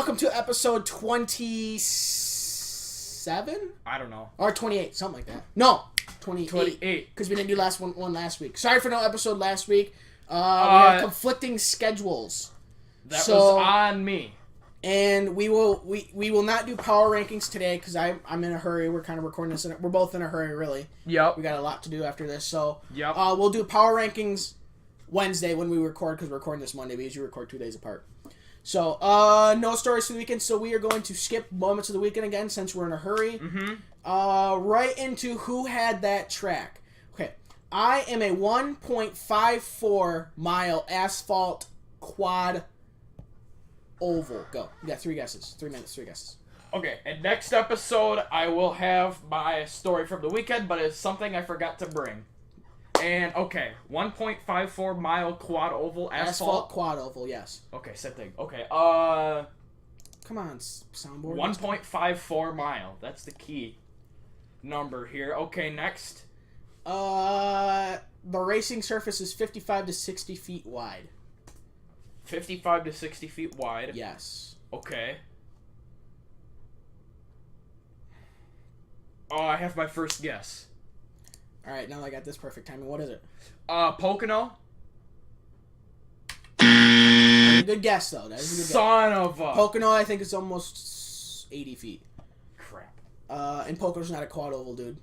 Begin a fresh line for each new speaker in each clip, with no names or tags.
welcome to episode 27?
I don't know.
Or 28, something like that. No, 28.
28.
Because we didn't do one last week. Sorry for no episode last week. We have conflicting schedules.
That was on me.
And we will not do power rankings today because I'm in a hurry. We're kind of recording this. We're both in a hurry, really.
Yep.
We got a lot to do after this. So
yep.
We'll do power rankings Wednesday when we record because we're recording this Monday. We usually record 2 days apart. So, no stories for the weekend, so we are going to skip moments of the weekend again since we're in a hurry.
Mm-hmm.
Right into who had that track. Okay, I am a 1.54 mile asphalt quad oval. Go. You got 3 guesses. 3 minutes, 3 guesses.
Okay, and next episode I will have my story from the weekend, but it's something I forgot to bring. And, okay, 1.54 mile quad oval asphalt.
Quad oval, yes.
Okay, same thing. Okay,
come on, soundboard.
1.54 mile. That's the key number here. Okay, next.
The racing surface is 55 to 60 feet wide.
55 to 60 feet wide.
Yes.
Okay. Oh, I have my first guess.
All right, now I got this perfect timing. What is it?
Pocono.
Good guess, though. That is a good guess.
Son of a...
Pocono, I think it's almost 80 feet.
Crap.
And Pocono's not a quad oval, dude.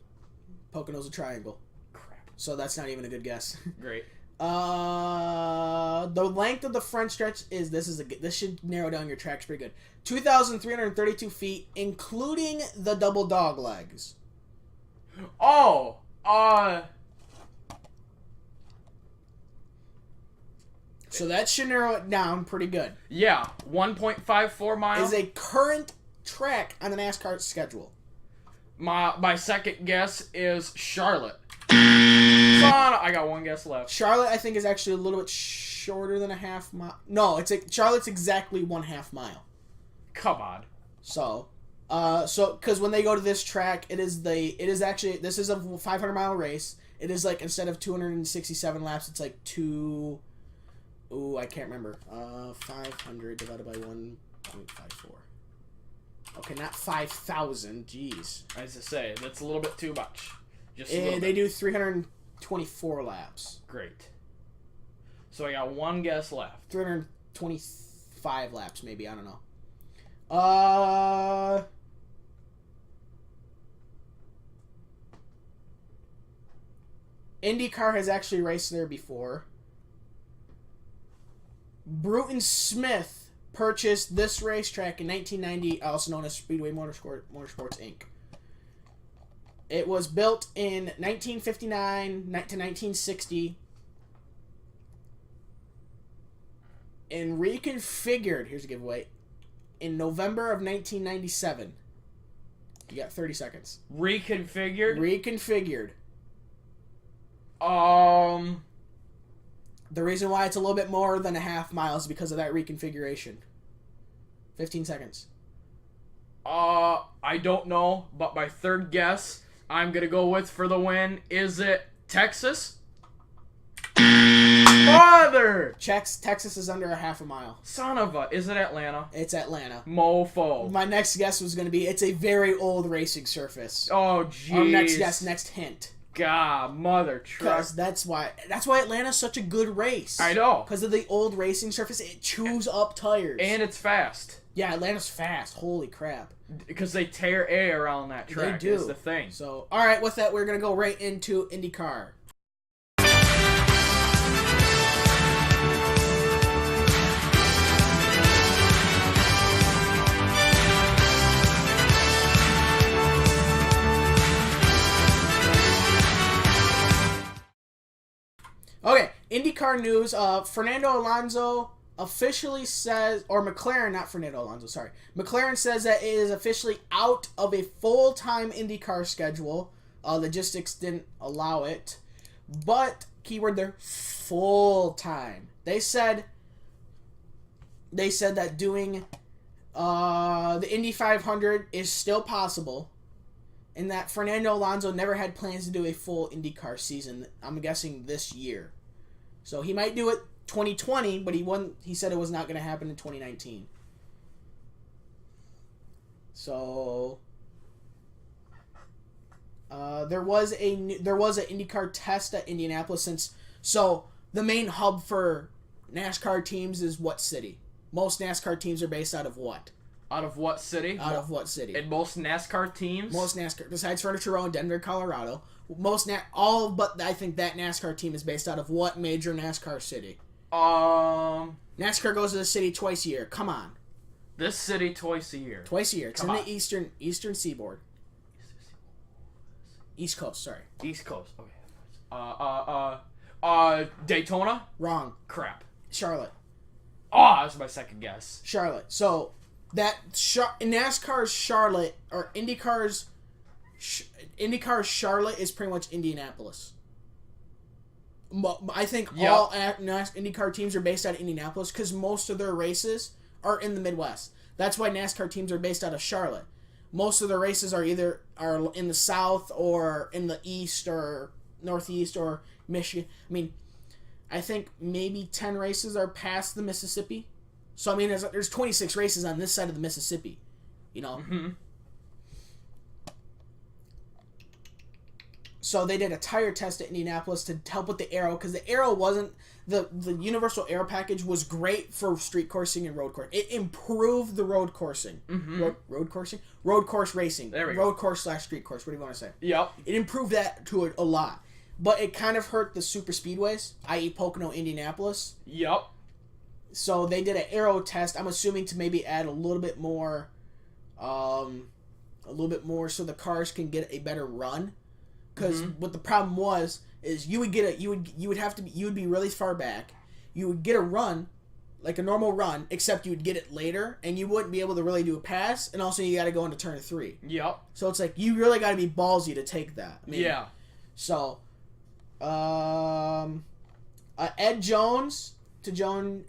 Pocono's a triangle.
Crap.
So that's not even a good guess.
Great.
The length of the front stretch is this should narrow down your tracks pretty good. 2,332 feet, including the double dog legs.
Oh.
So that should narrow it down pretty good.
Yeah, 1.54 miles.
Is a current track on the NASCAR schedule.
My second guess is Charlotte. I got 1 guess left.
Charlotte, I think, is actually a little bit shorter than a half mile. No, Charlotte's exactly 1/2 mile.
Come on.
So because when they go to this track, this is a 500-mile race. It is like, instead of 267 laps, it's like I can't remember. 500 divided by 1.54. Okay, not 5,000. Jeez.
As I say, that's a little bit too much. Just a little bit.
They do 324 laps.
Great. So I got 1 guess left.
325 laps, maybe. I don't know. Indycar has actually raced there before. Bruton Smith purchased this racetrack in 1990, also known as Speedway Motorsports Inc. It was built in 1959 to 1960 and reconfigured, here's a giveaway, in November of 1997. You got 30 seconds.
Reconfigured?
Reconfigured. The reason why it's a little bit more than a half mile is because of that reconfiguration. 15 seconds.
I don't know, but my third guess I'm going to go with for the win. Is it Texas? Mother!
Texas is under a half a mile.
Son of a... Is it Atlanta?
It's Atlanta.
Mofo.
My next guess was going to be, it's a very old racing surface.
Oh, jeez.
Next hint.
God, mother truck.
Because that's why Atlanta's such a good race.
I know.
Because of the old racing surface, it chews up tires.
And it's fast.
Yeah, Atlanta's fast. Holy crap.
Because they tear air around that track. They do. Is the thing.
So, all right, with that, we're going to go right into IndyCar. Okay, IndyCar news. Fernando Alonso officially says, or McLaren, not Fernando Alonso, sorry. McLaren says that it is officially out of a full-time IndyCar schedule. Logistics didn't allow it. But, keyword there, full-time. They said that doing the Indy 500 is still possible. And that Fernando Alonso never had plans to do a full IndyCar season, I'm guessing this year. So he might do it 2020, but he said it was not going to happen in 2019. So there was an IndyCar test at Indianapolis so the main hub for NASCAR teams is what city? Most NASCAR teams are based out of what?
Out of what city?
Out of what city?
And most NASCAR teams?
Most NASCAR, besides Furniture Row in Denver, Colorado, all but I think that NASCAR team is based out of what major NASCAR city? NASCAR goes to the city twice a year. Come on.
This city twice a year.
Twice a year. It's the eastern seaboard. East Coast, sorry.
East Coast. Okay. Daytona?
Wrong.
Crap.
Charlotte.
Oh, that was my second guess.
Charlotte. So NASCAR's Charlotte or IndyCar's Charlotte is pretty much Indianapolis. I think all IndyCar teams are based out of Indianapolis because most of their races are in the Midwest. That's why NASCAR teams are based out of Charlotte. Most of the races are either in the South or in the East or Northeast or Michigan. I mean, I think maybe 10 races are past the Mississippi. So, I mean, there's 26 races on this side of the Mississippi, you know?
Mm-hmm.
So they did a tire test at Indianapolis to help with the aero, because the aero wasn't... The universal aero package was great for street coursing and road coursing. It improved the road coursing.
Mm-hmm.
Road coursing? Road course racing.
There we go.
Road course / street course. What do you want to say?
Yep.
It improved that to a lot. But it kind of hurt the super speedways, i.e. Pocono, Indianapolis.
Yep.
So they did an aero test, I'm assuming to maybe add a little bit more so the cars can get a better run. Because what the problem was is you would be really far back. You would get a run, like a normal run, except you would get it later, and you wouldn't be able to really do a pass, and also you got to go into turn 3.
Yep.
So it's like you really got to be ballsy to take that. I mean,
yeah.
So, Ed Jones to join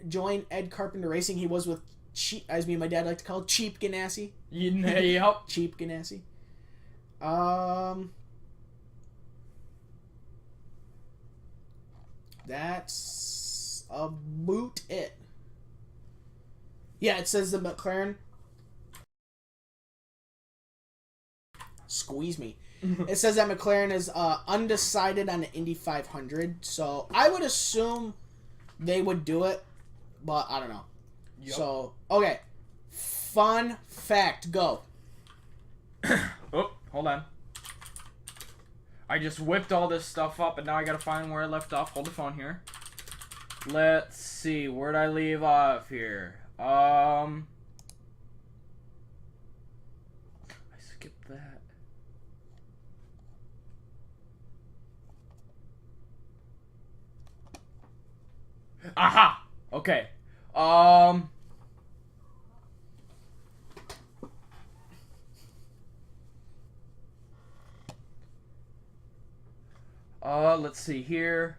Ed Carpenter Racing. He was with Cheap, as me and my dad like to call it, Cheap Ganassi.
Yep.
Cheap Ganassi. That's about it. Yeah, it says the McLaren. Squeeze me. It says that McLaren is undecided on the Indy 500, so I would assume they would do it, but I don't know. Yep. So, okay. Fun fact, go.
Oh, hold on. I just whipped all this stuff up, and now I gotta find where I left off. Hold the phone here. Let's see, where'd I leave off here? I skipped that. Aha! Okay. Let's see here.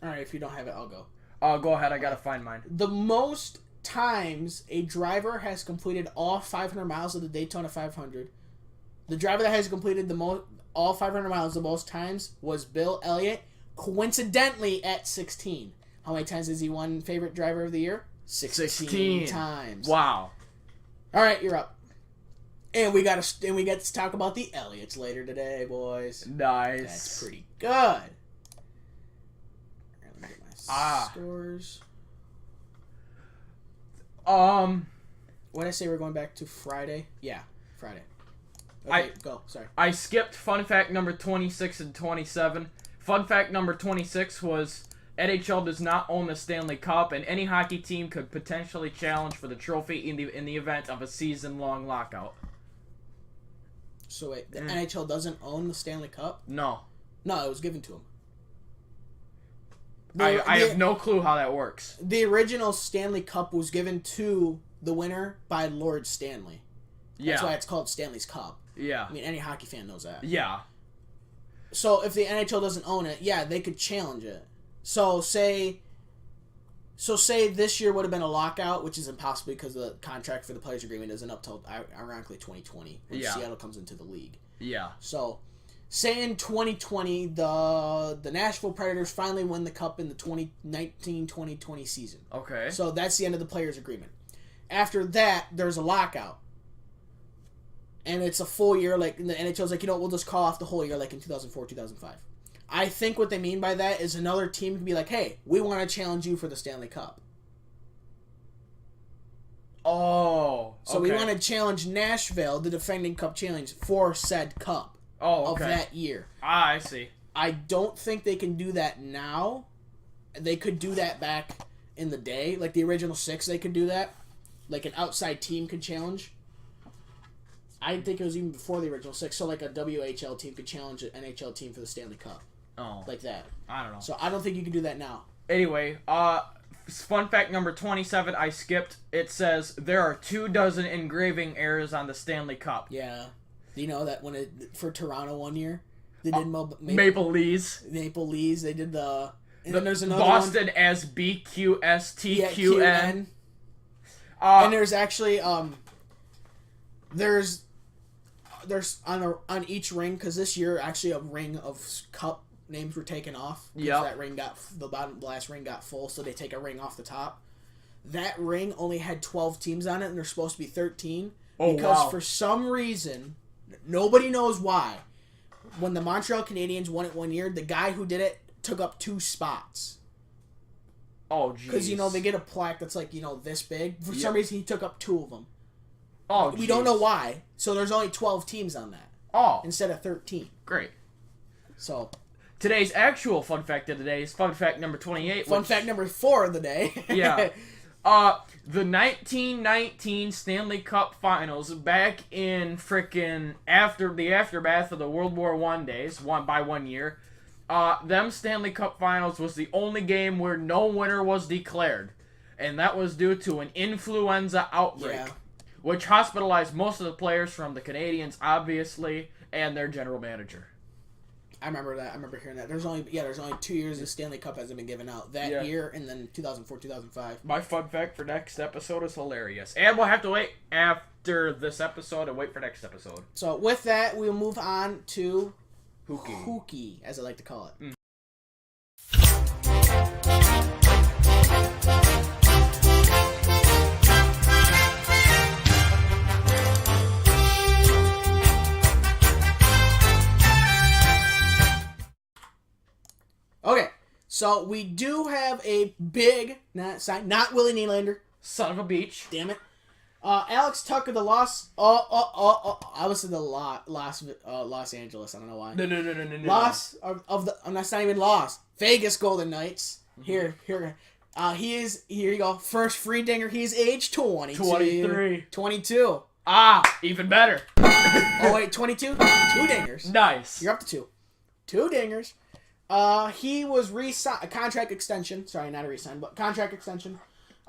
Alright, if you don't have it, I'll go.
Go ahead, I gotta find mine.
The most times a driver has completed all 500 miles of the Daytona 500, the driver that has completed all 500 miles the most times was Bill Elliott, coincidentally at 16. How many times has he won favorite driver of the year? 16 times.
Wow.
All right, you're up. And we get to talk about the Elliots later today, boys.
Nice.
That's pretty good. Let me get my scores. What did I say? We're going back to Friday? Yeah, Friday. Okay, go. Sorry.
I skipped fun fact number 26 and 27. Fun fact number 26 was NHL does not own the Stanley Cup, and any hockey team could potentially challenge for the trophy in the event of a season-long lockout.
So wait, the NHL doesn't own the Stanley Cup?
No.
No, it was given to them.
I have no clue how that works.
The original Stanley Cup was given to the winner by Lord Stanley. That's why it's called Stanley's Cup.
Yeah.
I mean, any hockey fan knows that.
Yeah.
So if the NHL doesn't own it, yeah, they could challenge it. So say this year would have been a lockout, which is impossible because the contract for the players' agreement isn't up till ironically 2020 when Seattle comes into the league.
Yeah.
So say in 2020, the Nashville Predators finally win the Cup in the 2019-2020 season.
Okay.
So that's the end of the players' agreement. After that, there's a lockout. And it's a full year, like, the NHL's like, we'll just call off the whole year, like in 2004, 2005. I think what they mean by that is another team can be like, hey, we want to challenge you for the Stanley Cup.
Oh,
So we want to challenge Nashville, the defending Cup challenge, for said Cup of that year.
Ah, I see.
I don't think they can do that now. They could do that back in the day. Like the original 6, they could do that. Like an outside team could challenge. I think it was even before the original 6. So like a WHL team could challenge an NHL team for the Stanley Cup.
Oh.
Like that.
I don't know.
So I don't think you can do that now.
Anyway, fun fact number 27, I skipped. It says there are 24 engraving errors on the Stanley Cup.
Yeah. Do you know that for Toronto one year, they did
Maple Leafs.
Maple Leafs, they did the... And then there's another
Boston
one.
as BQSTQN.
QN. And there's actually... There's on each ring, because this year actually a ring of Cup names were taken off.
Yeah.
That ring the last ring got full, so they take a ring off the top. That ring only had 12 teams on it, and there's supposed to be 13. Because for some reason, nobody knows why, when the Montreal Canadiens won it one year, the guy who did it took up 2 spots.
Oh, jeez.
Because, they get a plaque that's like, this big. For some reason, he took up 2 of them.
Oh,
we don't know why. So there's only 12 teams on that.
Oh.
Instead of 13.
Great.
So.
Today's actual fun fact of the day is fun fact number 28.
Fun fact number 4 of the day.
Yeah. The 1919 Stanley Cup Finals, back in frickin' the aftermath of the World War I days, by 1 year, them Stanley Cup Finals was the only game where no winner was declared. And that was due to an influenza outbreak.
Yeah.
Which hospitalized most of the players from the Canadiens, obviously, and their general manager.
I remember that. I remember hearing that. There's only 2 years the Stanley Cup hasn't been given out. That year, and then 2004, 2005.
My fun fact for next episode is hilarious. And we'll have to wait after this episode and wait for next episode.
So with that, we'll move on to
Hookie,
as I like to call it.
Mm.
Okay, so we do have a big, not Willie Nylander.
Son of a beach.
Damn it. Alex Tucker, the Los Angeles. I don't know why.
No.
That's not even Los. Vegas Golden Knights. Here. Here you go. First free dinger. He's age 22.
23.
22.
Even better.
Oh, wait, 22? 2 dingers.
Nice.
You're up to 2. 2 dingers. He was a contract extension. Sorry, not a re-sign, but contract extension.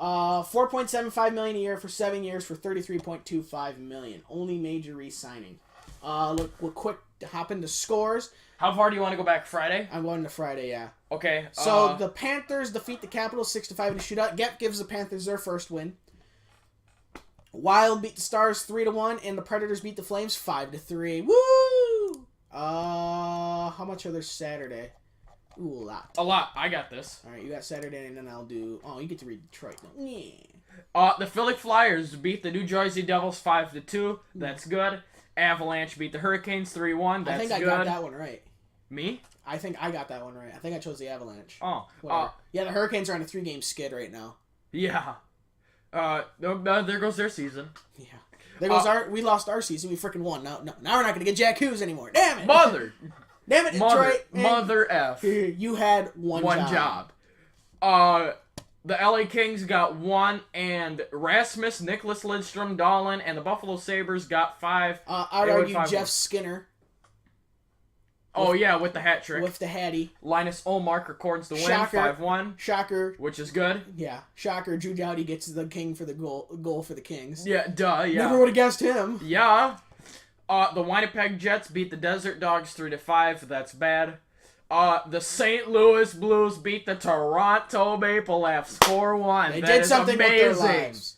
$4.75 million a year for 7 years for $33.25 million. Only major re-signing. We'll quick hop into scores.
How far do you want to go back? Friday?
I'm going to Friday, yeah.
Okay.
So the Panthers defeat the Capitals 6-5 in a shootout. Gep gives the Panthers their first win. Wild beat the Stars 3-1, and the Predators beat the Flames 5-3. Woo! How much are there Saturday? Ooh,
a lot. I got this.
All right, you got Saturday, and then I'll do... Oh, you get to read Detroit. Yeah.
The Philly Flyers beat the New Jersey Devils 5-2. That's good. Avalanche beat the Hurricanes 3-1. That's good.
I think I got that one right.
Me?
I think I got that one right. I think I chose the Avalanche.
Oh.
Yeah, the Hurricanes are on a 3-game skid right now.
Yeah. There goes their season.
Yeah. There goes we lost our season. We freaking won. Now we're not going to get Jack Hughes anymore. Damn it.
Mother.
Damn it, Detroit.
Mother F.
You had one
job. The LA Kings got 1, and Rasmus, Nicholas Lidstrom, Dahlin, and the Buffalo Sabres got 5.
I would argue Jeff Skinner.
Oh, yeah, with the hat trick.
With the hattie.
Linus Ullmark records the win, 5-1.
Shocker.
Which is good.
Yeah. Shocker, Drew Doughty gets the king for the goal for the Kings.
Yeah, duh, yeah.
Never would have guessed him.
Yeah. The Winnipeg Jets beat the Desert Dogs 3-5. That's bad. The St. Louis Blues beat the Toronto Maple Leafs 4-1.
They did something
amazing.
With their lives.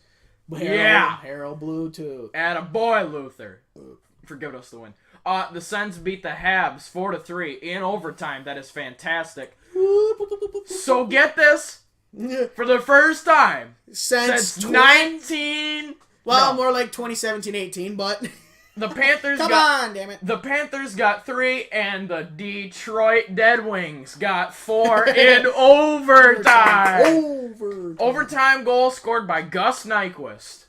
Yeah.
Harold Blue, too.
Attaboy, Luther. For giving us the win. The Sens beat the Habs 4-3 in overtime. That is fantastic. So get this. For the first time since 19...
Well, more like 2017-18, but...
The Panthers
Come on, damn it.
The Panthers got 3, and the Detroit Red Wings got 4 in overtime. Overtime goal scored by Gus Nyquist.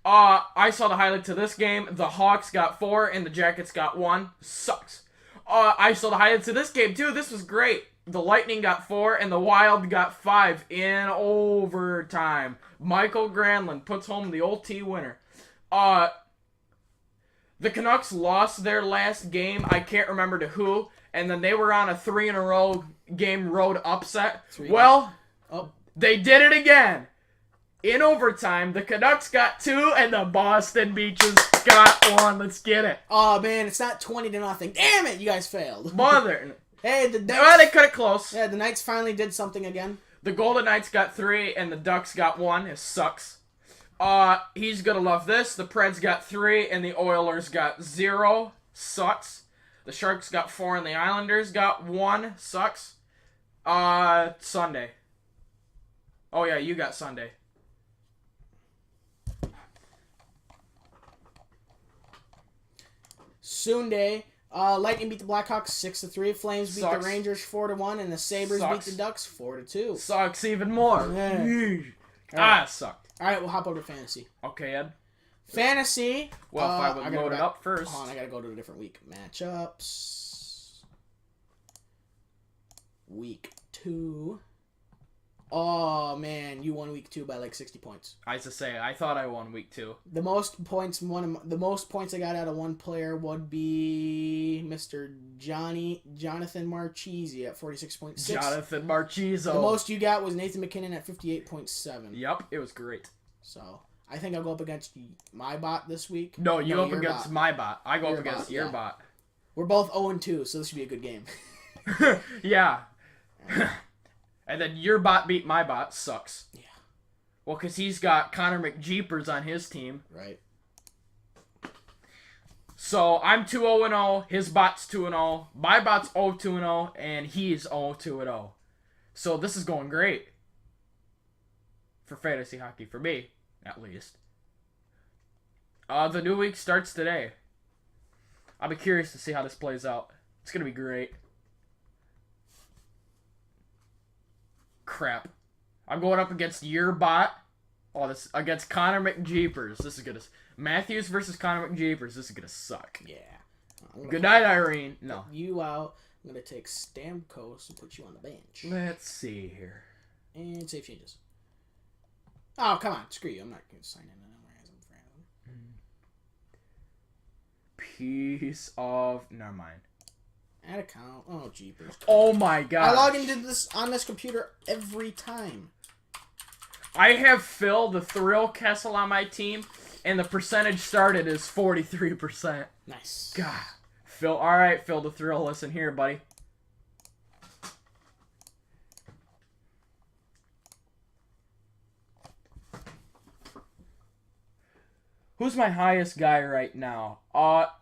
I saw the highlight to this game. The Hawks got 4, and the Jackets got 1. Sucks. I saw the highlights of this game, too. This was great. The Lightning got 4, and the Wild got 5 in overtime. Michael Granlund puts home the old T winner. The Canucks lost their last game. I can't remember to who. And then they were on a 3-in-a-row game road upset. They did it again. In overtime, the Canucks got 2 and the Boston Beaches got 1. Let's get it.
Oh, man, it's not 20-0. Damn it, you guys failed.
Mother.
Hey, the Knights...
Well, they cut it close.
Yeah, the Knights finally did something again.
The Golden Knights got 3 and the Ducks got 1. It sucks. He's gonna love this. The Preds got 3 and the Oilers got 0. Sucks. The Sharks got 4 and the Islanders got 1. Sucks. Sunday. Oh yeah, you got Sunday.
Sunday. Lightning beat the Blackhawks 6-3. Flames beat the Rangers 4-1, and the Sabres beat the Ducks 4-2.
Sucks even more.
Yeah.
Sucked.
All right, we'll hop over to fantasy.
Okay, Ed.
Fantasy.
Well, if I would load it up first.
Hold on, I gotta go to a different week. Matchups. Week 2. Oh man, you won week 2 by like 60 points.
I was to say, I thought I won week 2.
The most points I got out of one player would be Mr. Jonathan Marchese at 46.6.
Jonathan Marchese.
The most you got was Nathan McKinnon at 58.7.
Yep, it was great.
So I think I'll go up against my bot this week.
No, you go up against my bot. I go up against your bot.
We're both 0-2, so this should be a good game.
Yeah. And then your bot beat my bot. Sucks.
Yeah.
Well, because he's got Connor McJeepers on his team.
Right.
So I'm 2-0-0. His bot's 2-0. My bot's 0-2-0. And he's 0-2-0. So this is going great. For fantasy hockey. For me, at least. The new week starts today. I'll be curious to see how this plays out. It's going to be great. Crap. I'm going up against your bot. Oh, this against Connor McJeepers. This is gonna Matthews versus Connor McJeepers. This is gonna suck.
Yeah.
Good night, Irene. No.
You out. I'm gonna take Stamkos and put you on the bench.
Let's see here.
And save changes. Oh, come on. Screw you. I'm not gonna sign in.
Piece of... Never mind.
Add account. Oh, jeepers.
Oh my god.
I log into this on this computer every time.
I have Phil, the Thrill Kessel, on my team, and the percentage started is 43%.
Nice.
God. Phil, alright, Phil, the Thrill, listen here, buddy. Who's my highest guy right now?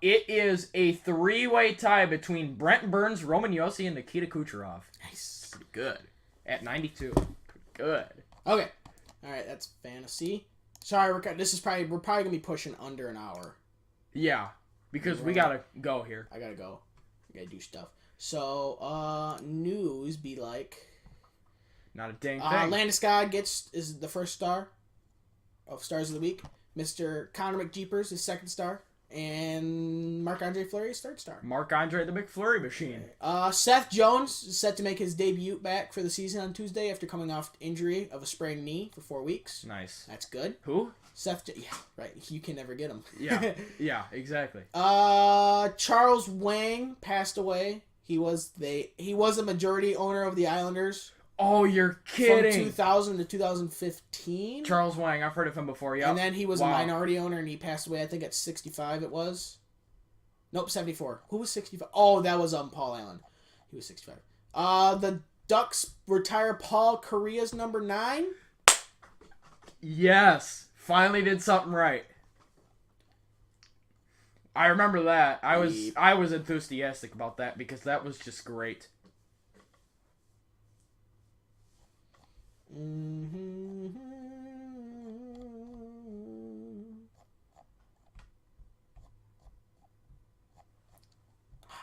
It is a 3-way tie between Brent Burns, Roman Josi, and Nikita Kucherov.
Nice.
Pretty good. At 92. Pretty good.
Okay. All right, that's fantasy. Sorry, we're probably gonna be pushing under an hour.
Yeah, because we gotta go here.
I gotta go. I gotta do stuff. So, news be like.
Not a dang thing.
Landeskog is the first star of Stars of the Week. Mr. Connor McJeepers is second star. And Marc-Andre Fleury is third star.
Marc-Andre the McFlurry machine.
Seth Jones is set to make his debut back for the season on Tuesday after coming off injury of a sprained knee for 4 weeks.
Nice.
That's good.
Who?
Yeah, right. You can never get him.
Yeah, exactly.
Charles Wang passed away. He was a majority owner of the Islanders.
Oh, you're kidding.
From 2000 to 2015.
Charles Wang, I've heard of him before, yeah.
And then he was a minority owner, and he passed away, I think, at 65 it was. Nope, 74. Who was 65? Oh, that was Paul Allen. He was 65. The Ducks retire Paul Kariya's number 9.
Yes. Finally did something right. I remember that. I
Yep.
was enthusiastic about that because that was just great.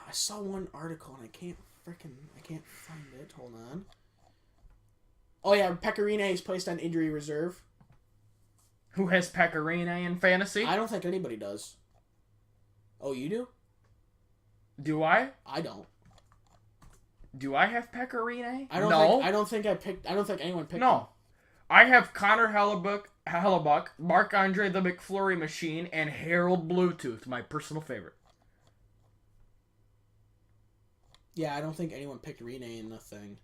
I saw one article and I can't find it. Hold on. Oh yeah, Pecorine is placed on injury reserve.
Who has Pecorine in fantasy?
I don't think anybody does. Oh, you do?
Do I?
I don't.
Do I have Pecorine?
I don't think anyone picked him.
No. I have Connor Hellebuck, Marc-Andre the McFlurry Machine, and Harold Bluetooth, my personal favorite.
Yeah, I don't think anyone picked Rene in the thing.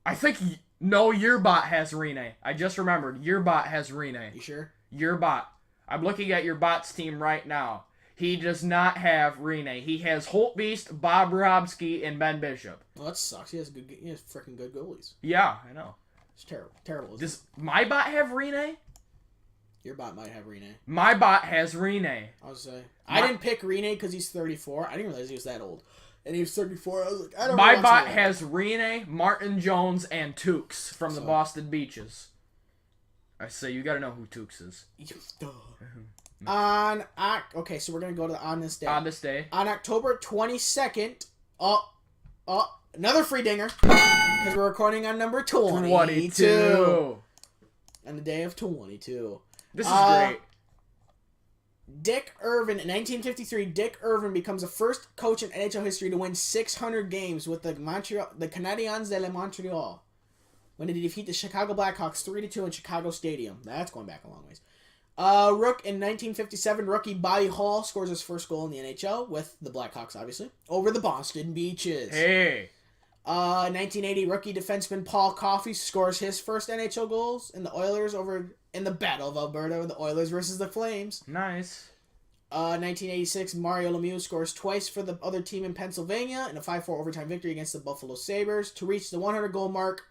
I think... No, your bot has Rene. I just remembered. Your bot has Rene.
You sure?
Your bot. I'm looking at your bot's team right now. He does not have Rene. He has Holt Beast, Bob Robsky, and Ben Bishop.
Well, that sucks. He has freaking good goalies.
Yeah, I know.
It's terrible.
Does my bot have Rene?
Your bot might have Rene.
My bot has Rene.
I was say I didn't pick Rene because he's 34. I didn't realize he was that old. And he was 34. I was like, I don't know.
My bot has Rene, Martin Jones, and Tukes from the Boston Beaches. I say you gotta know who Tukes is.
Okay, so we're gonna go to on this day.
On this day.
On October 22nd. Another free dinger. Because we're recording on number 22. On the day of 22.
This is great.
Dick Irvin, in 1953, Dick Irvin becomes the first coach in NHL history to win 600 games with the Canadiens de Montreal when they defeat the Chicago Blackhawks 3-2 in Chicago Stadium. That's going back a long ways. In 1957, rookie Bobby Hall scores his first goal in the NHL with the Blackhawks, obviously, over the Boston Beaches.
Hey.
1980, rookie defenseman Paul Coffey scores his first NHL goals in the Oilers in the Battle of Alberta, the Oilers versus the Flames.
Nice.
1986, Mario Lemieux scores twice for the other team in Pennsylvania in a 5-4 overtime victory against the Buffalo Sabres to reach the 100-goal mark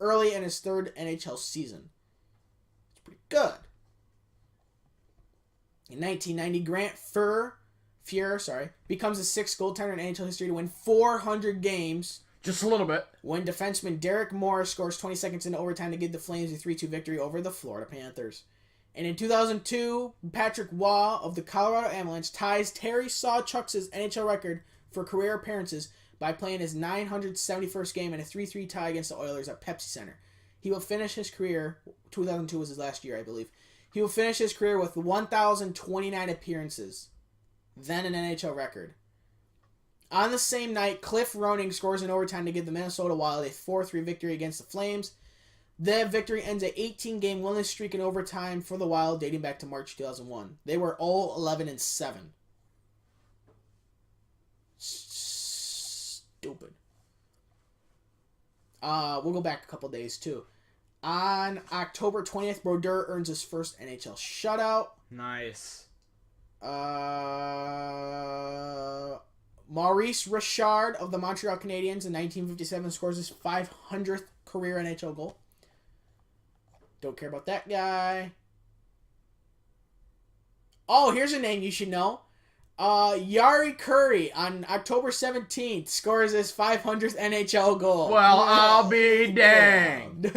early in his third NHL season. It's pretty good. In 1990, Grant Fuhr becomes the sixth goaltender in NHL history to win 400 games.
Just a little bit.
When defenseman Derek Morris scores 20 seconds into overtime to give the Flames a 3-2 victory over the Florida Panthers. And in 2002, Patrick Waugh of the Colorado Avalanche ties Terry Sawchuk's NHL record for career appearances by playing his 971st game in a 3-3 tie against the Oilers at Pepsi Center. He will finish his career, 2002 was his last year, I believe. He will finish his career with 1,029 appearances, then an NHL record. On the same night, Cliff Roning scores in overtime to give the Minnesota Wild a 4-3 victory against the Flames. The victory ends an 18-game winless streak in overtime for the Wild dating back to March 2001. They were all 11-7. Stupid. We'll go back a couple days, too. On October 20th, Brodeur earns his first NHL shutout.
Nice.
Maurice Richard of the Montreal Canadiens in 1957 scores his 500th career NHL goal. Don't care about that guy. Oh, here's a name you should know. Yari Curry on October 17th scores his 500th NHL goal.
Well, I'll be danged.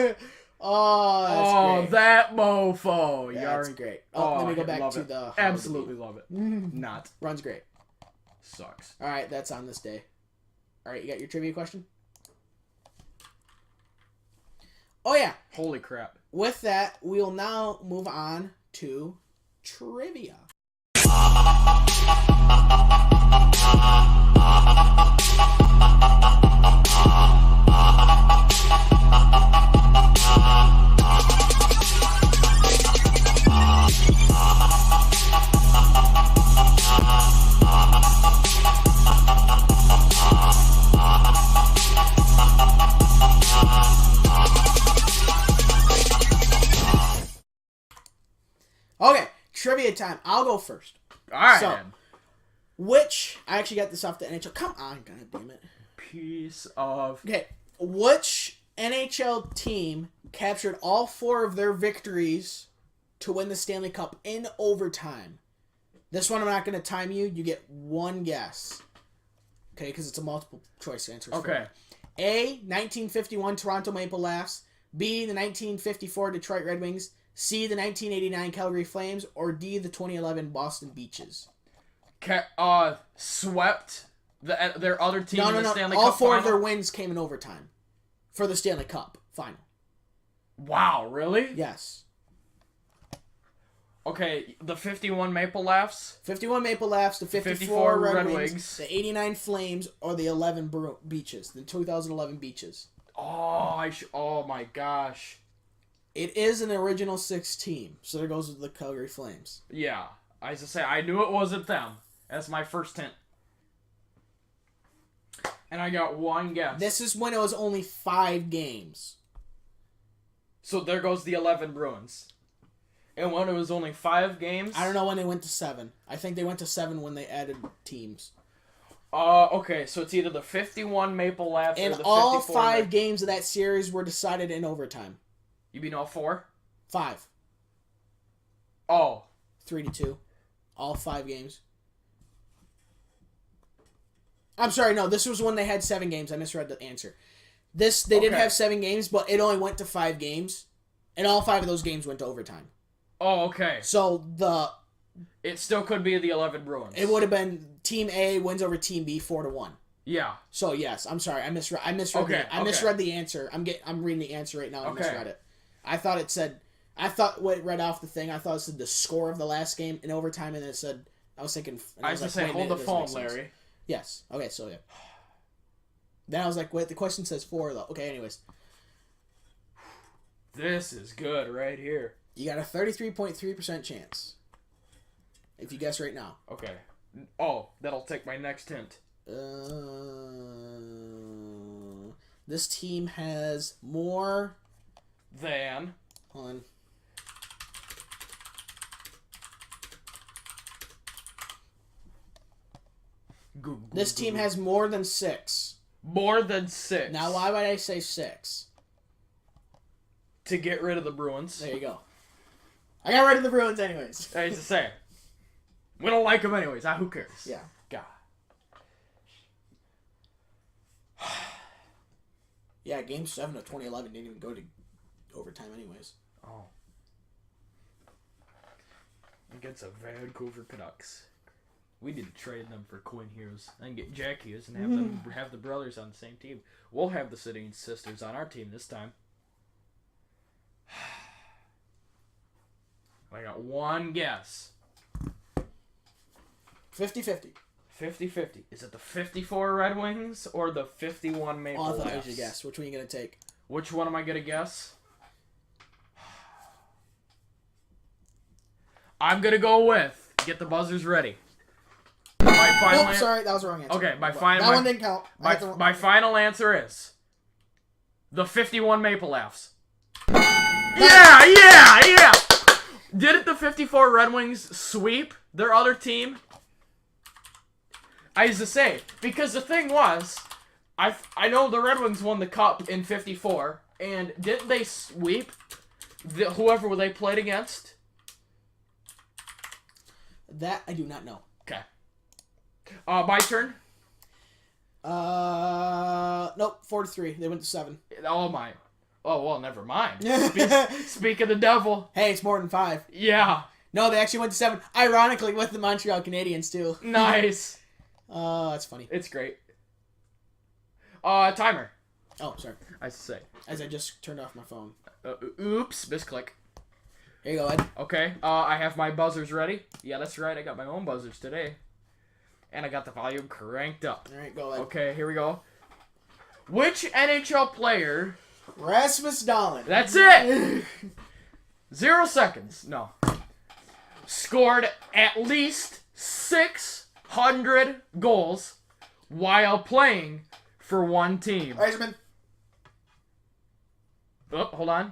Oh, that's great.
That mofo.
Yeah, that's great. Let me go back to the...
Absolutely love it. Not.
Runs great.
Sucks.
All right, that's on this day. All right, you got your trivia question? Oh, yeah.
Holy crap.
With that, we'll now move on to trivia. Okay, trivia time. I'll go first.
All right.
So, I actually got this off the NHL. Come on, god damn it.
Piece of...
Okay, which NHL team captured all 4 of their victories to win the Stanley Cup in overtime This one I'm not going to time you. You get one guess. Okay, because it's a multiple choice answer.
Okay.
A, 1951 Toronto Maple Leafs. B, the 1954 Detroit Red Wings. C, the 1989 Calgary Flames. Or D, the 2011 Boston Beaches.
Swept their other team in the Stanley
All
Cup
four
final?
of their wins came in overtime for the Stanley Cup final.
Wow, really?
Yes.
Okay, the 51 Maple Leafs.
51 Maple Leafs, the 54 Red Wings, the 89 Flames, or the 11 Beaches, the 2011 Beaches.
Oh my gosh.
It is an original 6 team, so there goes with the Calgary Flames.
Yeah, I was to say, I knew it wasn't them. That's my first hint. And I got one guess.
This is when it was only 5 games.
So there goes the 11 Bruins. And when it was only 5 games?
I don't know when they went to 7. I think they went to 7 when they added teams.
Okay, so it's either the 51 Maple Leafs or the 54...
And all 5 games of that series were decided in overtime.
You mean all 4?
5.
Oh.
3-2. All 5 games. I'm sorry, no, this was when they had 7 games. I misread the answer. They didn't have 7 games, but it only went to 5 games. And all 5 of those games went to overtime.
Oh, okay.
So
it still could be the 11 Bruins.
It would have been Team A wins over Team B 4-1.
Yeah.
So yes, I'm sorry, I misread. I misread the answer. I'm reading the answer right now. I misread it. I thought what it read off the thing. I thought it said the score of the last game in overtime, and it said. I was thinking.
I was like, hold the phone, Larry.
Yes. Okay. So yeah. Then I was like, wait. The question says 4 though. Okay. Anyways.
This is good right here.
You got a 33.3% chance. If you guess right now.
Okay. Oh, that'll take my next hint.
This team has more
than.
Hold on. This team has more than 6.
More than 6.
Now, why would I say 6?
To get rid of the Bruins.
There you go. I got rid of the Bruins anyways.
I used to say. We don't like them anyways. Who cares?
Yeah.
God.
Yeah, Game 7 of 2011 didn't even go to overtime anyways.
Oh. Against the Vancouver Canucks. We need to trade them for Quinn Hughes and get Jack Hughes and have the brothers on the same team. We'll have the Sitting Sisters on our team this time. I got one guess.
50-50.
50-50. Is it the 54 Red Wings or the 51 Maple Leafs?
I thought I should guess. Which one are you going to take?
Which one am I going to guess? I'm going to go with... Get the buzzers ready.
Sorry, that was the wrong answer.
Okay,
that one didn't count.
My final answer is... The 51 Maple Leafs. Yeah! Didn't the 54 Red Wings sweep their other team? I used to say, because the thing was, I know the Red Wings won the Cup in 54, and didn't they sweep whoever they played against?
That I do not know.
Okay. My turn?
Nope, 4-3. They went to 7.
Oh, my. Oh, well, never mind. Speak of the devil.
Hey, it's more than 5.
Yeah.
No, they actually went to 7. Ironically, with the Montreal Canadiens, too.
Nice.
That's funny.
It's great. Timer.
Oh, sorry.
I say.
As I just turned off my phone.
Oops. Misclick.
Here you go, Ed.
Okay. I have my buzzers ready. Yeah, that's right. I got my own buzzers today. And I got the volume cranked up.
All right, go, Ed.
Okay, here we go. Which NHL player...
Rasmus Dahlin.
That's it! 0 seconds. No. Scored at least 600 goals while playing for one team.
Eiserman.
Oh, hold on.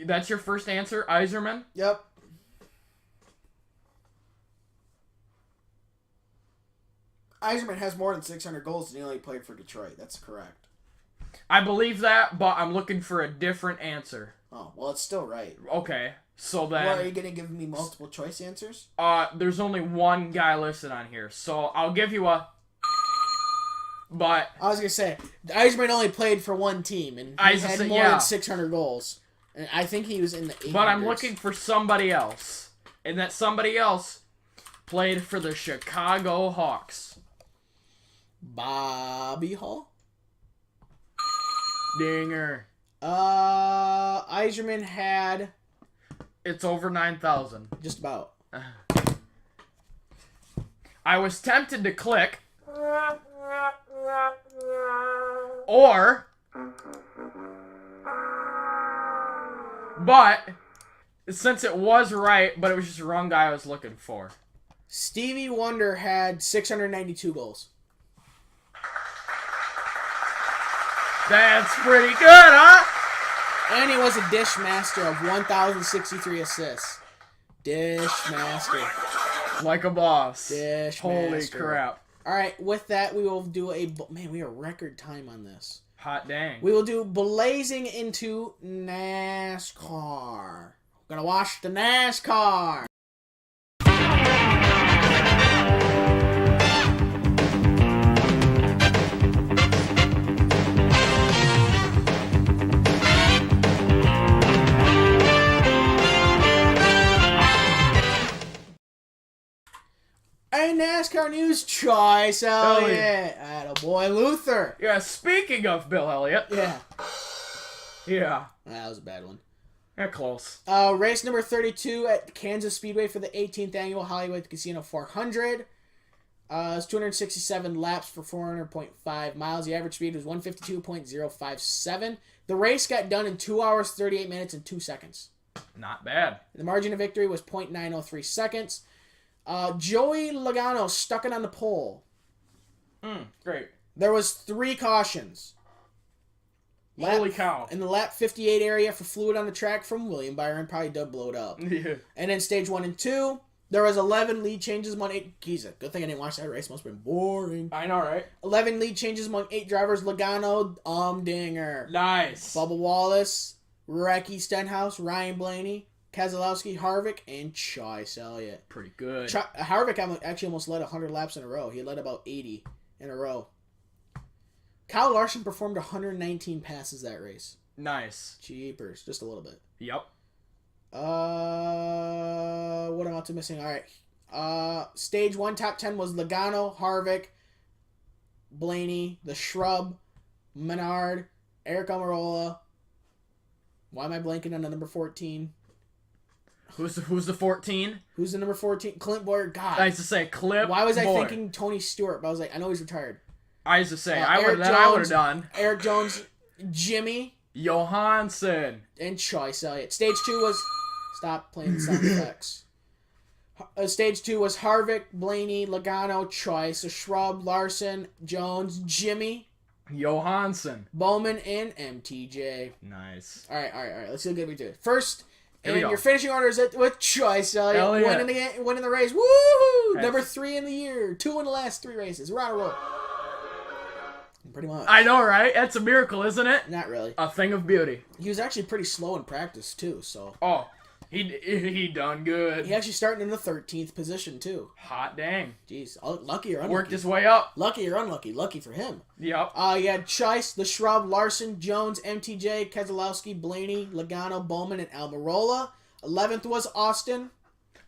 That's your first answer, Eiserman?
Yep. Eiserman has more than 600 goals and he only played for Detroit. That's correct.
I believe that, but I'm looking for a different answer.
Oh, well, it's still right.
Okay. So
What, are
then,
you gonna give me multiple choice answers?
there's only one guy listed on here. So I'll give you a. But
I was gonna say Eisman only played for one team, and he had more than 600 goals. And I think he was in the 800s.
But I'm looking for somebody else, and that somebody else played for the Chicago Hawks.
Bobby Hall.
Dinger.
Eiserman had
It's over 9,000.
just about.
I was tempted to click. Or. But. Since it was right, but it was just the wrong guy I was looking for.
Stevie Wonder had 692 goals.
That's pretty good, huh?
And he was a dish master of 1,063 assists. Dish master.
Like a boss.
Dish
Holy
master.
crap.
All right, with that, we will do a... Man, we are record time on this.
Hot dang.
We will do Blazing into NASCAR. Gonna watch the NASCAR. Hey, NASCAR news choice, Elliott. Attaboy, Luther.
Yeah, speaking of Bill Elliott.
Yeah.
Yeah.
That was a bad one.
Yeah, close.
Race number 32 at Kansas Speedway for the 18th annual Hollywood Casino 400. It's 267 laps for 400.5 miles. The average speed was 152.057. The race got done in 2 hours, 38 minutes, and 2 seconds.
Not bad.
The margin of victory was 0.903 seconds. Joey Logano stuck it on the pole.
Great.
There was 3 cautions.
Holy cow.
In the lap 58 area for fluid on the track from William Byron, probably done blowed up.
Yeah.
And then stage 1 and 2, there was 11 lead changes among 8. Geez, good thing I didn't watch that race. Must have been boring.
I know, right?
11 lead changes among 8 drivers. Logano, Dinger.
Nice.
Bubba Wallace, Ricky Stenhouse, Ryan Blaney, Keselowski, Harvick, and Chase Elliott.
Pretty good.
Harvick actually almost led 100 laps in a row. He led about 80 in a row. Kyle Larson performed 119 passes that race.
Nice.
Jeepers. Just a little bit.
Yep.
What am I missing? All right. Stage 1 top 10 was Logano, Harvick, Blaney, The Shrub, Menard, Eric Almirola. Why am I blanking on the number 14?
Who's the 14?
Who's the number 14? Clint Boyer. God.
I used to say Clip.
Why was I
Boy.
thinking Tony Stewart? But I was like, I know he's retired.
I used to say I
Eric
would have
Jones,
done.
Eric Jones, Jimmy,
Johansson.
and Chase Elliott. Stage 2 was... Stop playing the sound effects. Stage 2 was Harvick, Blaney, Logano, Chase, The Shrub, Larson, Jones, Jimmy,
Johansson.
Bowman, and MTJ.
Nice.
All right. Let's see how good we do. First,
Here we
and
go.
your finishing order is with Chase Elliott
Elliott.
winning the race. Woo!
That's-
Number 3 in the year. 2 in the last 3 races. We're on a roll. Pretty much.
I know, right? That's a miracle, isn't it?
Not really.
A thing of beauty.
He was actually pretty slow in practice, too, so...
Oh, he done good.
He actually started in the 13th position, too.
Hot dang.
Jeez. Lucky or unlucky?
Worked his way up.
Lucky or unlucky? Lucky for him.
Yep.
You had Chase, The Shrub, Larson, Jones, MTJ, Keselowski, Blaney, Logano, Bowman, and Almirola. 11th was Austin.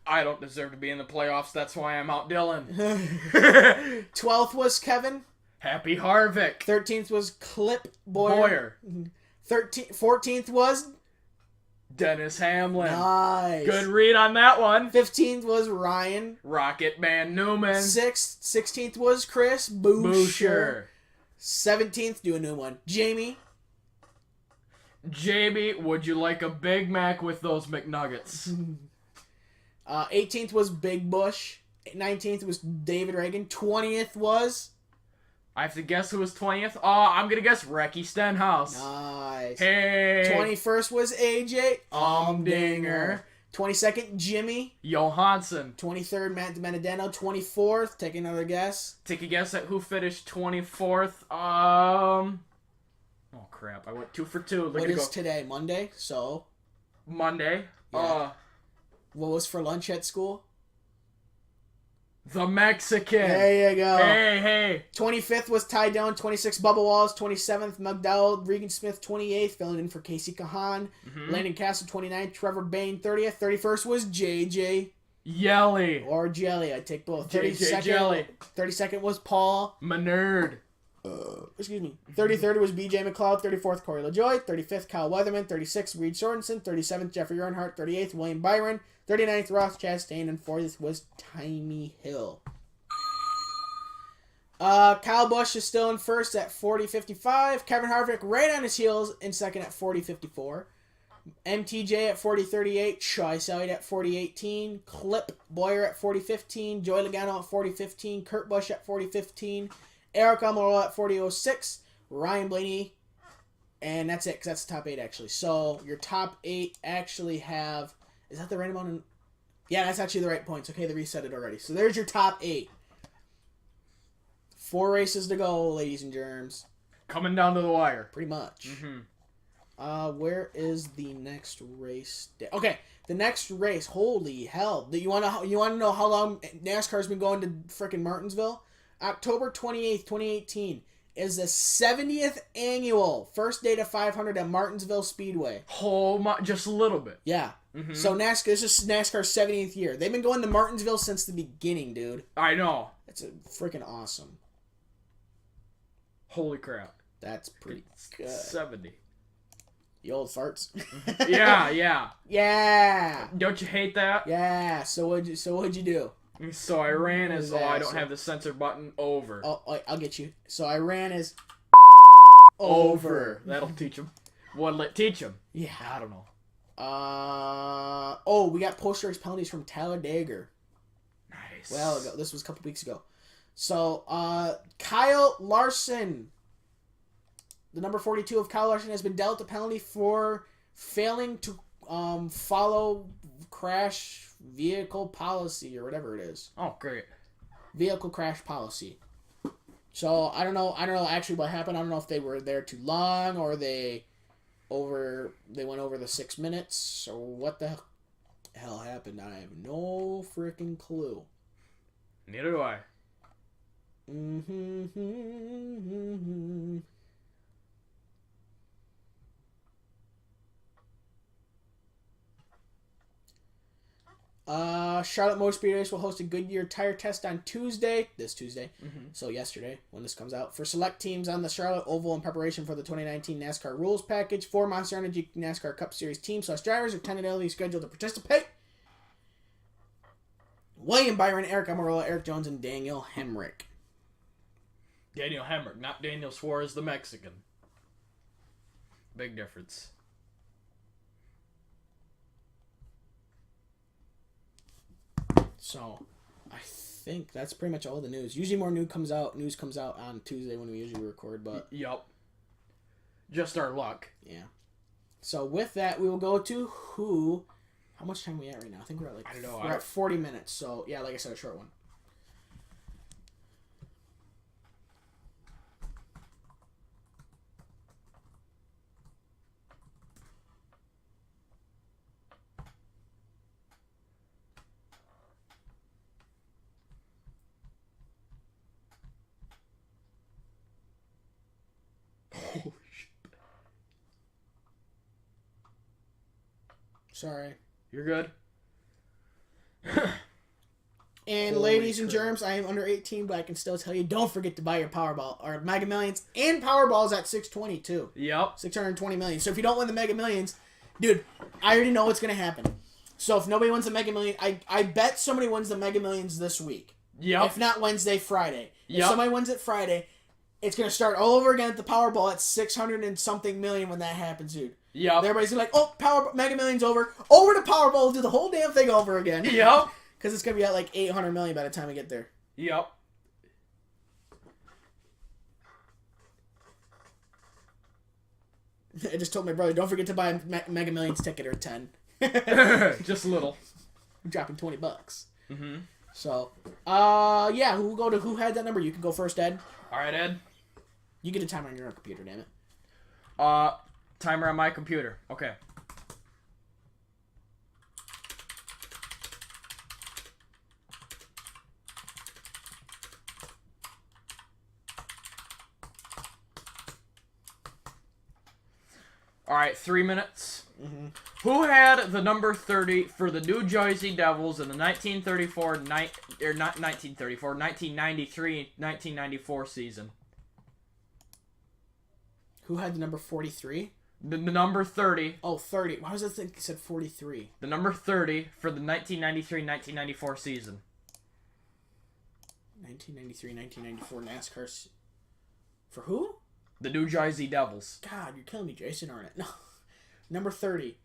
I don't deserve to be in the playoffs. That's why I'm out Dylan.
12th was Kevin.
Happy Harvick.
13th was Clip Boyer. 14th was...
Dennis Hamlin.
Nice.
Good read on that one.
15th was Ryan.
Rocket Man Newman.
16th was Chris Boucher. 17th, do a new one. Jamie.
Would you like a Big Mac with those McNuggets?
18th was Big Bush. 19th was David Reagan. 20th was...
I have to guess who was 20th. Oh, I'm going to guess Ricky Stenhouse.
Nice.
Hey.
21st was AJ.
Dinger.
22nd, Jimmy.
Johansson.
23rd, Matt DiMenedeno. 24th, take another guess.
Take a guess at who finished 24th. Oh, crap. I went 2 for 2.
What is today? Monday? So?
Monday.
Yeah. What was for lunch at school?
The Mexican.
There you go.
Hey.
25th was Ty Dillon, 26th Bubba Walls, 27th McDowell, Regan Smith 28th, filling in for Casey Kahan, Landon Castle 29th, Trevor Bain 30th, 31st was JJ
Yelly.
or Jelly, I take both.
JJ Jelly.
32nd was Paul.
Manerd.
Excuse me. 33rd was BJ McLeod, 34th Corey LaJoy, 35th Kyle Weatherman, 36th Reed Sorensen, 37th Jeffrey Earnhardt, 38th William Byron, 39th Ross Chastain, and 40th was Timmy Hill. Kyle Busch is still in first at 40.55. Kevin Harvick right on his heels in second at 40.54. MTJ at 40.38. Chase Elliott at 40.18. Clip Boyer at 40.15. Joey Logano at 40.15. Kurt Busch at 40.15. Eric Almirola at 40.06. Ryan Blaney. And that's it, because that's the top 8, actually. So, your top 8 actually have... Is that the right amount? Yeah, that's actually the right points. Okay, they reset it already. So, there's your top 8. 4 races to go, ladies and germs.
Coming down to the wire.
Pretty much. Where is the next race? Okay, the next race. Holy hell! You want to know how long NASCAR's been going to frickin' Martinsville? October 28th, 2018 is the 70th annual first day to 500 at Martinsville Speedway.
Oh my! Just a little bit.
Yeah. So NASCAR. This is NASCAR's 70th year. They've been going to Martinsville since the beginning, dude.
I know.
It's freaking awesome.
Holy crap!
That's pretty good.
70.
The old farts.
Yeah.
Yeah.
Don't you hate that?
Yeah. So what'd you do?
So I ran as I don't have the censor button over.
Oh, I'll get you. So I ran as over.
That'll teach him. What'll it teach him?
Yeah.
I don't know.
We got post-race penalties from Tyler Dagger.
Nice.
Well, this was a couple weeks ago. So, Kyle Larson. The number 42 of Kyle Larson has been dealt a penalty for failing to follow crash vehicle policy or whatever it is.
Oh, great.
Vehicle crash policy. So, I don't know actually what happened. I don't know if they were there too long or they went over the 6 minutes or what the hell happened. I have no freaking clue.
Neither do I. Charlotte Motor Speedway Race will host a Goodyear tire test on this Tuesday, so yesterday when this comes out, for select teams on the Charlotte Oval in preparation for the 2019 NASCAR Rules Package. 4 Monster Energy NASCAR Cup Series team/drivers are tentatively scheduled to participate. William Byron, Eric Almirola, Eric Jones, and Daniel Hemrick. Daniel Hemrick, not Daniel Suarez the Mexican. Big difference.
So, I think that's pretty much all the news. Usually more news comes out on Tuesday when we usually record, but...
Yep. Just our luck.
Yeah. So, with that, we will go to who... How much time are we at right now? I think we're at
I don't know.
We're at 40 minutes, so, yeah, like I said, a short one.
Holy shit.
Sorry.
You're good?
And
Holy
ladies and
crap.
germs, I am under 18, but I can still tell you, don't forget to buy your Powerball, or Mega Millions, and Powerball's at 620 too.
Yep.
620 million. So if you don't win the Mega Millions, dude, I already know what's going to happen. So if nobody wins the Mega Millions, I bet somebody wins the Mega Millions this week.
Yep.
If not Wednesday, Friday.
Yep.
If somebody wins it Friday, it's going to start all over again at the Powerball at 600 and something million when that happens, dude.
Yep.
Everybody's gonna be like, oh, Mega Millions over. Over to Powerball, we'll do the whole damn thing over again.
Yep.
Because it's going to be at like 800 million by the time we get there.
Yep.
I just told my brother, don't forget to buy a Mega Millions ticket or 10.
Just a little.
I'm dropping $20.
Mm-hmm.
So, yeah, who had that number? You can go first, Ed.
All right, Ed.
You get a timer on your own computer, damn it.
Timer on my computer. Okay. All right, 3 minutes.
Mm-hmm.
Who had the number 30 for the New Jersey Devils in the 1993-1994 season?
Who had the number 43?
The number 30.
Oh, 30. Why was I thinking it said 43?
The number 30 for the 1993-1994 season.
1993-1994 NASCAR. For who?
The New Jersey Devils.
God, you're killing me, Jason, aren't it? No. Number 30.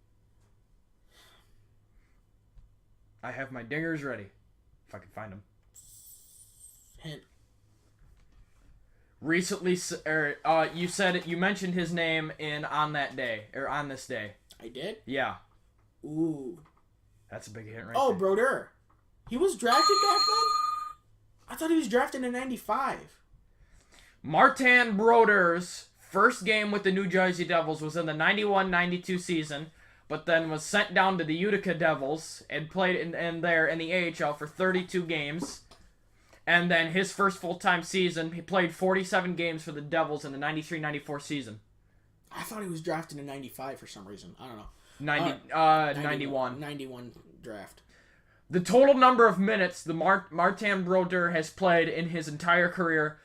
I have my dingers ready. If I can find them.
Hint.
Recently, you mentioned his name on this day.
I did?
Yeah.
Ooh.
That's a big hint right
there.
there.
Brodeur. He was drafted back then? I thought he was drafted in 95.
Martin Brodeur's first game with the New Jersey Devils was in the 91-92 season, but then was sent down to the Utica Devils and played in the AHL for 32 games. And then his first full-time season, he played 47 games for the Devils in the 93-94 season.
I thought he was drafted in 95 for some reason. I don't know.
91.
91 draft.
The total number of minutes the Martin Brodeur has played in his entire career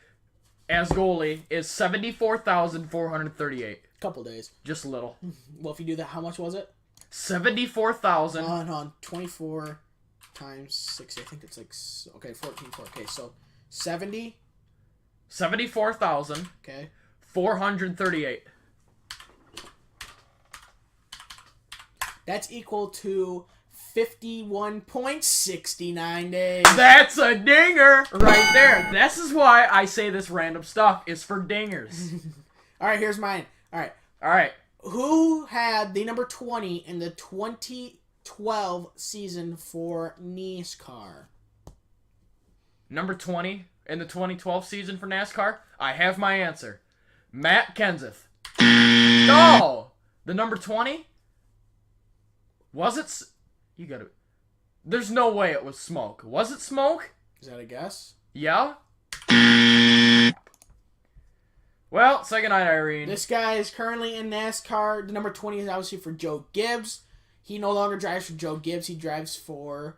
as goalie is 74,438.
Couple days.
Just a little.
Well, if you do that, how much was it?
74,000.
No, 24 times 60. I think it's like, okay, 14.4. Okay, so
74,000.
Okay.
438.
That's equal to 51.69 days.
That's a dinger right there. This is why I say this random stuff is for dingers.
All right, here's mine. All right. Who had the number 20 in the 2012 season for NASCAR?
Number 20 in the 2012 season for NASCAR? I have my answer. Matt Kenseth. No! The number 20? Was it... You gotta... There's no way it was Smoke. Was it Smoke?
Is that a guess?
Yeah? Well, say goodnight, Irene.
This guy is currently in NASCAR. The number 20 is obviously for Joe Gibbs. He no longer drives for Joe Gibbs. He drives for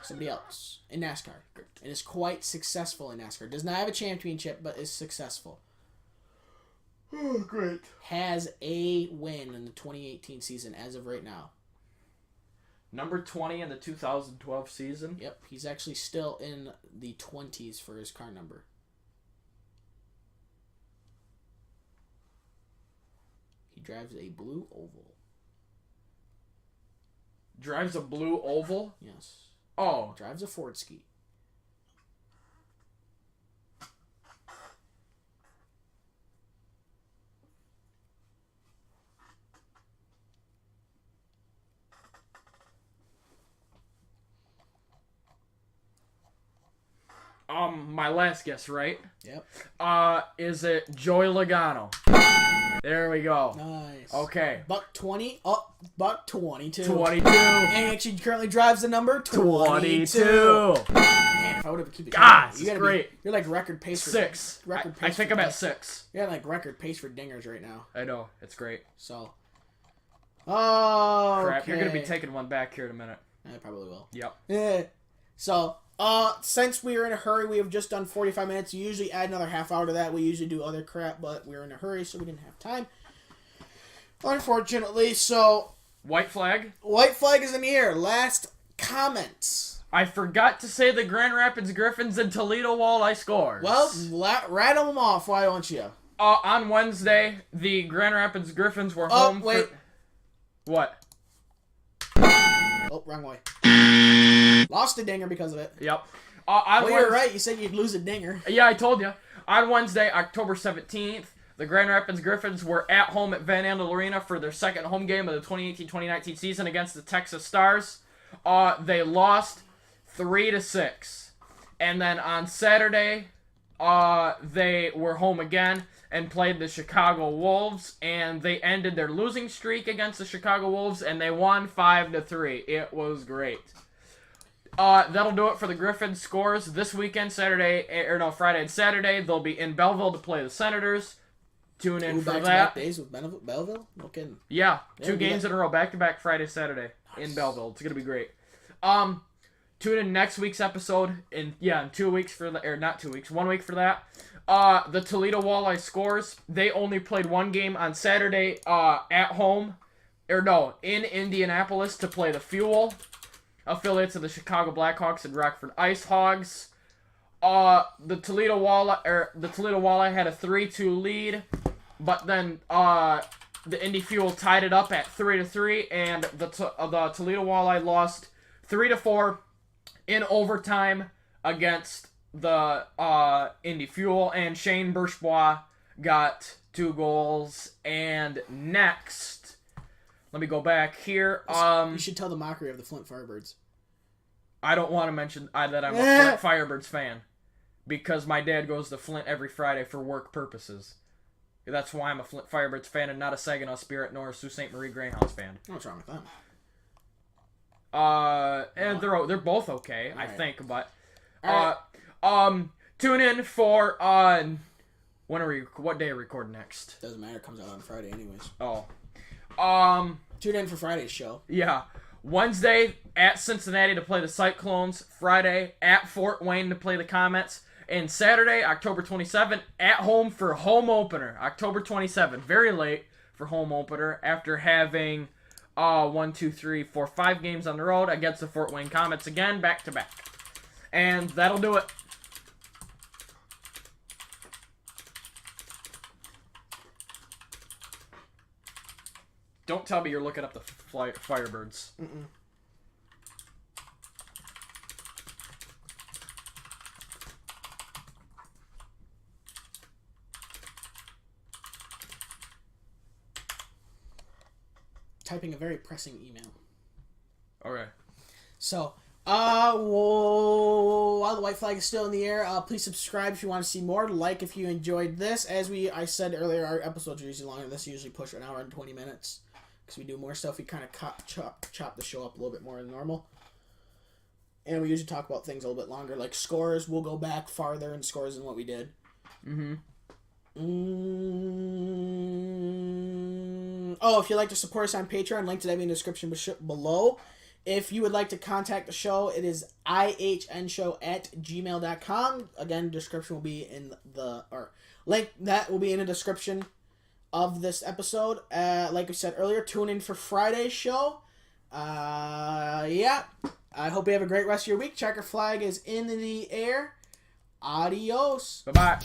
somebody else in NASCAR. And is quite successful in NASCAR. Does not have a championship, but is successful.
Oh, great.
Has a win in the 2018 season as of right now.
Number 20 in the 2012 season?
Yep, he's actually still in the 20s for his car number. He drives a blue oval.
Drives a blue oval?
Yes.
Oh.
Drives a Ford Ski.
My last guess, right?
Yep.
Is it Joey Logano? There we go.
Nice.
Okay.
Buck 20. Oh, Buck 22.
22.
And actually currently drives the number 22. Man, if I would have kept it
God,
you
great.
You're like record pace for
6.
Record pace
I think I'm at 6.
You're like record pace for dingers right now.
I know. It's great.
So. Oh.
Crap. You're going to be taking one back here in a minute.
I probably will.
Yep.
Yeah. So, since we are in a hurry, we have just done 45 minutes. You usually add another half hour to that. We usually do other crap, but we were in a hurry, so we didn't have time. Unfortunately, so...
White flag?
White flag is in the air. Last comments.
I forgot to say the Grand Rapids Griffins and Toledo Walleye scores.
Well, rattle them off. Why don't you?
On Wednesday, the Grand Rapids Griffins were home
wait.
What?
Oh, wrong way. Lost a dinger because of it.
Yep.
You're right. You said you'd lose a dinger.
Yeah, I told you. On Wednesday, October 17th, the Grand Rapids Griffins were at home at Van Andel Arena for their second home game of the 2018-2019 season against the Texas Stars. They lost 3-6. And then on Saturday, they were home again and played the Chicago Wolves, and they ended their losing streak against the Chicago Wolves, and they won 5-3. It was great. That'll do it for the Griffins scores this weekend, Friday and Saturday. They'll be in Belleville to play the Senators. Tune in for
back-to-back
that.
days with Belleville? No kidding.
Yeah,
Yeah,
two
we
games in a row, back-to-back Friday, Saturday in Belleville. It's going to be great. Tune in next week's episode in 2 weeks for the, or not 2 weeks, 1 week for that. The Toledo Walleye Scores. They only played one game on Saturday at home, in Indianapolis to play the Fuel, affiliates of the Chicago Blackhawks and Rockford Ice Hogs. The Toledo Walleye had a 3-2 lead, but then the Indy Fuel tied it up at 3-3, and the Toledo Walleye lost 3-4 in overtime against the Indy Fuel, and Shane Berchbois got 2 goals. And next, let me go back here.
You should tell the mockery of the Flint Firebirds.
I don't want to mention that I'm a Flint Firebirds fan, because my dad goes to Flint every Friday for work purposes. That's why I'm a Flint Firebirds fan and not a Saginaw Spirit nor a Sault Ste. Marie Greyhounds fan.
What's wrong with them?
And they're both okay, I think, but tune in for what day are we recording next?
Doesn't matter, it comes out on Friday anyways. Tune in for Friday's show.
Yeah. Wednesday at Cincinnati to play the Cyclones, Friday at Fort Wayne to play the Comets, and Saturday, October 27th, at home for home opener. October 27th, very late for home opener after having 5 games on the road against the Fort Wayne Comets again, back to back. And that'll do it. Don't tell me you're looking up the Firebirds.
Mm-mm. Typing a very pressing email.
Okay.
So, while the white flag is still in the air, please subscribe if you want to see more. Like if you enjoyed this. As I said earlier, our episodes are usually longer. This usually push an hour and 20 minutes. Because we do more stuff, we kind of chop the show up a little bit more than normal. And we usually talk about things a little bit longer. Like scores, we'll go back farther in scores than what we did. Oh, if you'd like to support us on Patreon, link to that in the description below. If you would like to contact the show, it is ihnshow@gmail.com. Again, description will be in link that will be in the description of this episode. Like we said earlier, tune in for Friday's show. I hope you have a great rest of your week. Checker flag is in the air. Adios.
Bye-bye.